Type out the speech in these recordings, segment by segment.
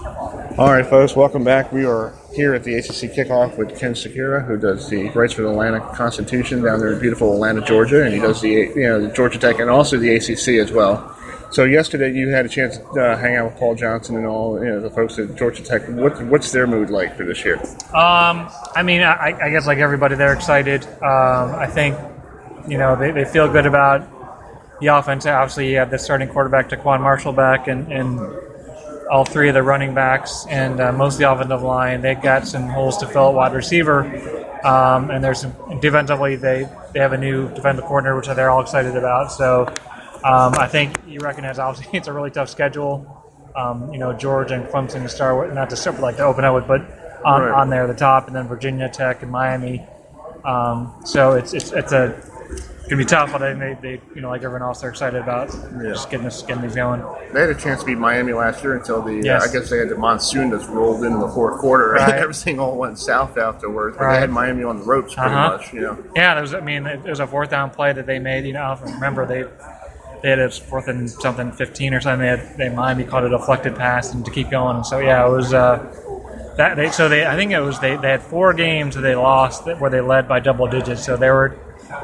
All right, folks, welcome back. We are here at the ACC Kickoff with Ken Sakura, who does the writes for the Atlanta Constitution down there in beautiful Atlanta, Georgia, and he does the Georgia Tech and also the ACC as well. So yesterday you had a chance to hang out with Paul Johnson and all the folks at Georgia Tech. What's their mood like for this year? I guess like everybody, they're excited. I think they feel good about the offense. Obviously, you have the starting quarterback, Taquan Marshall, back, and all three of the running backs and most of the offensive line. They've got some holes to fill at wide receiver, and there's some defensively. They have a new defensive coordinator, which they're all excited about. So I think you recognize obviously it's a really tough schedule. Georgia and Clemson to start, not to start, but like to open up with, but on there at the top, and then Virginia Tech and Miami. So it's gonna be tough, but I think they like everyone else, they're excited about just getting these going. They had a chance to beat Miami last year until I guess they had the monsoon that's rolled into the fourth quarter. Right. Everything all went south afterwards. But they had Miami on the ropes pretty much. Yeah, there was a fourth down play that they made. I don't remember they had a 4th and something 15 or something. Miami caught a deflected pass and to keep going. And so it was. I think it was they had 4 games that they lost where they led by double digits. So they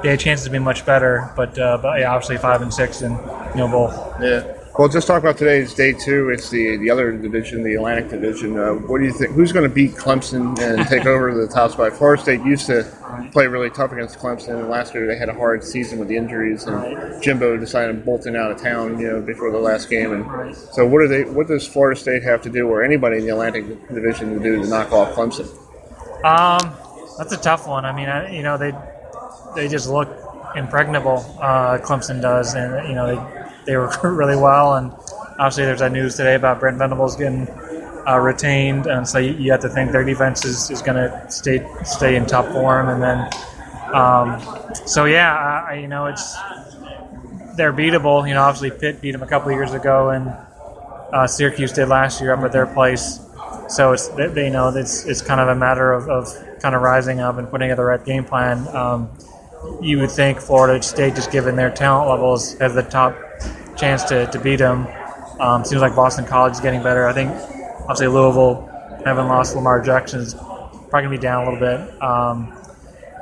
had chances to be much better, but obviously 5 and 6 and both. Yeah. Well, just talk about today's day 2. It's the other division, the Atlantic Division. What do you think? Who's going to beat Clemson and take over the top spot? Florida State used to play really tough against Clemson, and last year they had a hard season with the injuries, and Jimbo decided bolting out of town, before the last game. And so, what does Florida State have to do, or anybody in the Atlantic Division, to do to knock off Clemson? That's a tough one. They just look impregnable. Clemson does, and they recruit really well. And obviously, there's that news today about Brent Venables getting retained, and so you have to think their defense is going to stay in top form. And then, they're beatable. Obviously Pitt beat them a couple of years ago, and Syracuse did last year up at their place. So they know it's kind of a matter of kind of rising up and putting together the right game plan. You would think Florida State, just given their talent levels, has the top chance to beat them. Seems like Boston College is getting better. I think, obviously, Louisville, having lost Lamar Jackson, is probably going to be down a little bit.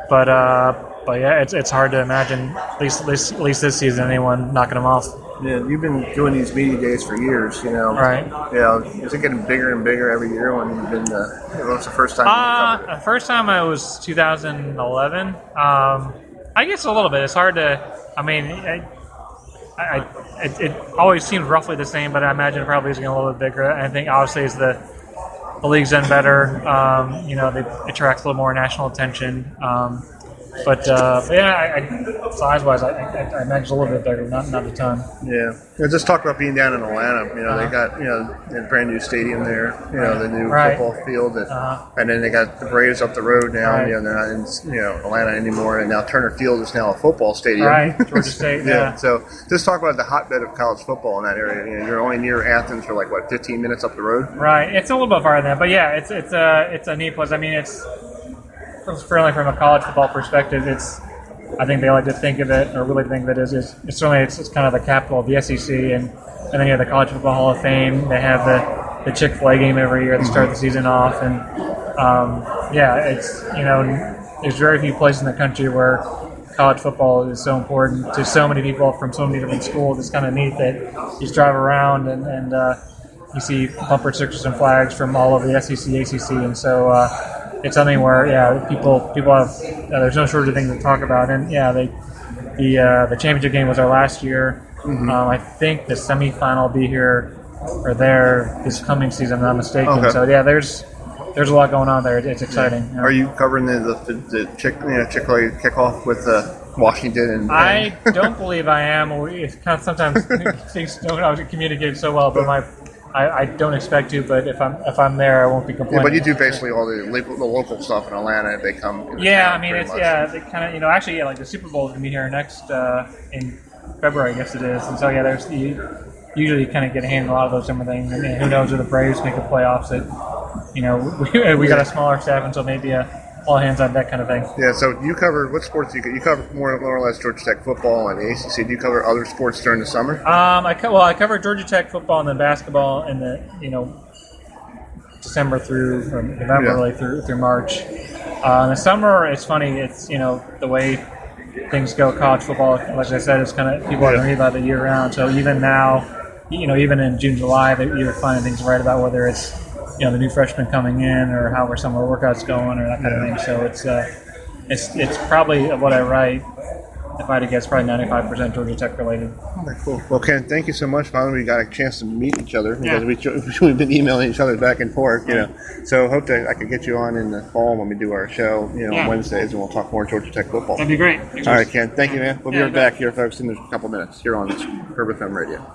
But it's hard to imagine, at least this season, anyone knocking them off. Yeah, you've been doing these media days for years, Right. Yeah, is it getting bigger and bigger every year when you've been, what's the first time? The first time I was 2011. I guess a little bit. It's hard to, it always seems roughly the same, but I imagine it probably is getting a little bit bigger. I think obviously as the league's done better, they attract a little more national attention. Size-wise, I imagine it's a little bit bigger, not a ton. Yeah. Just talk about being down in Atlanta. They got a brand new stadium there. The new football field, and then they got the Braves up the road now. Right. They're not in Atlanta anymore, and now Turner Field is now a football stadium. Right, Georgia State. Yeah. So just talk about the hotbed of college football in that area. You're only near Athens for 15 minutes up the road. Right. It's a little bit farther than that, but yeah, it's a neat place. Certainly from a college football perspective, I think they like to think of it, or really think of it as it's kind of the capital of the SEC, and then you have the College Football Hall of Fame. They have the Chick-fil-A game every year to start the season off, and there's very few places in the country where college football is so important to so many people from so many different schools. It's kind of neat that you just drive around and you see bumper stickers and flags from all over the SEC, ACC, and so. It's something where people have there's no shortage of things to talk about, and the championship game was our last year. Mm-hmm. I think the semifinal will be here or there this coming season, if I'm not mistaken. Okay. So there's a lot going on there. It's exciting. Yeah. Are you covering the Chick-fil-A kickoff with Washington? I don't believe I am. It's kind of sometimes things don't always communicate so well, but I don't expect to, but if I'm there, I won't be complaining. Yeah, but you do basically all the local stuff in Atlanta if they come. They kind of actually like the Super Bowl is gonna be here next in February, I guess it is, and so there's usually kind of get a hand in a lot of those different things. I mean, who knows if the Braves make the playoffs? We got a smaller staff, and so maybe all hands on deck kind of thing. Yeah, so you cover, what sports do you cover? More or less Georgia Tech football and the ACC. Do you cover other sports during the summer? I cover Georgia Tech football and then basketball and December through or November, Yeah. really through March. In the summer, it's funny. It's the way things go. College football, like I said, is kind of people are going to read about it year round. So even now, even in June, July, that you're finding things right about whether it's the new freshmen coming in or how our summer workouts going or that kind of thing. So it's probably what I write. If I had to guess, probably 95% Georgia Tech related. Okay, cool. Well, Ken, thank you so much. Finally, we got a chance to meet each other because we've been emailing each other back and forth. So hope that I could get you on in the fall when we do our show, on Wednesdays, and we'll talk more Georgia Tech football. That'd be great. All right, Ken. Thank you, man. We'll be right back here, folks, in a couple minutes here on Purple FM Radio.